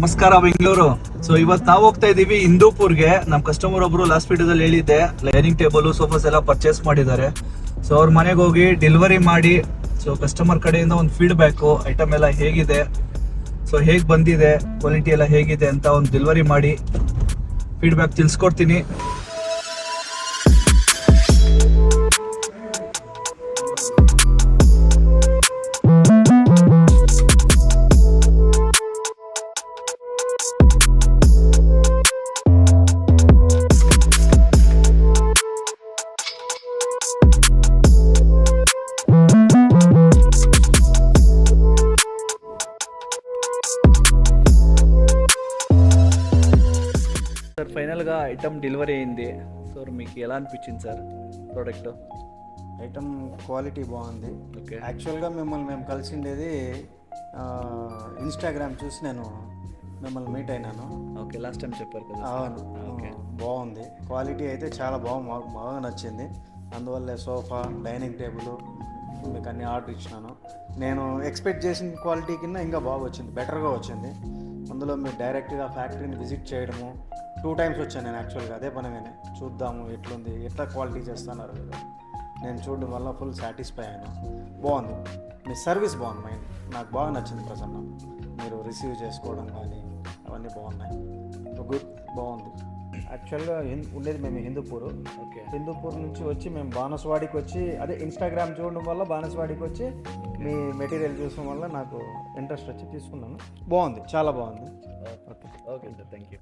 ನಮಸ್ಕಾರ ಬೆಂಗಳೂರು. ಸೊ ಇವತ್ತು ನಾವು ಹೋಗ್ತಾ ಇದೀವಿ ಹಿಂದೂಪುರ್ಗೆ. ನಮ್ಮ ಕಸ್ಟಮರ್ ಒಬ್ರು ಲಾಸ್ಟ್ ವಿಡಿಯೋದಲ್ಲಿ ಹೇಳಿದ್ದೆ ಡೈನಿಂಗ್ ಟೇಬಲ್ ಸೋಫಾಸ್ ಎಲ್ಲ ಪರ್ಚೇಸ್ ಮಾಡಿದ್ದಾರೆ. ಸೊ ಅವ್ರ ಮನೆಗೆ ಹೋಗಿ ಡೆಲಿವರಿ ಮಾಡಿ, ಸೊ ಕಸ್ಟಮರ್ ಕಡೆಯಿಂದ ಒಂದು ಫೀಡ್ಬ್ಯಾಕ್, ಐಟಮ್ ಎಲ್ಲ ಹೇಗಿದೆ, ಸೊ ಹೇಗೆ ಬಂದಿದೆ, ಕ್ವಾಲಿಟಿ ಎಲ್ಲ ಹೇಗಿದೆ ಅಂತ ಒಂದು ಡೆಲಿವರಿ ಮಾಡಿ ಫೀಡ್ಬ್ಯಾಕ್ ತಿಳಿಸ್ಕೊಡ್ತೀನಿ. సార్ ఫైనల్గా ఐటమ్ డెలివరీ అయింది. సో మీకు ఎలా అనిపించింది సార్ ప్రోడక్ట్? ఐటమ్ క్వాలిటీ బాగుంది. ఓకే. యాక్చువల్గా మేము కలిసిండేది ఇన్స్టాగ్రామ్ చూసి నేను మిమ్మల్ని మీట్ అయినాను. ఓకే, లాస్ట్ టైం చెప్పారు కదా. అవును. ఓకే, బాగుంది. క్వాలిటీ అయితే చాలా బాగా నచ్చింది. అందువల్లే సోఫా, డైనింగ్ టేబుల్ మీకు అన్ని ఆర్డర్ ఇచ్చినాను. నేను ఎక్స్పెక్ట్ చేసిన క్వాలిటీ కింద ఇంకా బాగా వచ్చింది, బెటర్గా వచ్చింది. అందులో మీరు డైరెక్ట్గా ఫ్యాక్టరీని విజిట్ చేయడము 2 times వచ్చాను నేను. యాక్చువల్గా అదే పనిగానే చూద్దాము ఎట్లుంది, ఎట్లా క్వాలిటీ చేస్తున్నారు కదా. నేను చూడడం వల్ల ఫుల్ సాటిస్ఫై అయ్యాను. బాగుంది, మీ సర్వీస్ బాగుంది. మైండ్ నాకు బాగా నచ్చింది ప్రసన్న. మీరు రిసీవ్ చేసుకోవడం కానీ అవన్నీ బాగున్నాయి. గుడ్, బాగుంది. యాక్చువల్గా ఉండేది మేము హిందూపూర్. ఓకే. హిందూపూర్ నుంచి వచ్చి మేము బానస్వాడికి వచ్చి, అదే ఇన్స్టాగ్రామ్ చూడడం వల్ల బానస్వాడికి వచ్చి మీ మెటీరియల్ చూడడం వల్ల నాకు ఇంట్రెస్ట్ వచ్చి తీసుకున్నాను. బాగుంది, చాలా బాగుంది. Okay sir, thank you.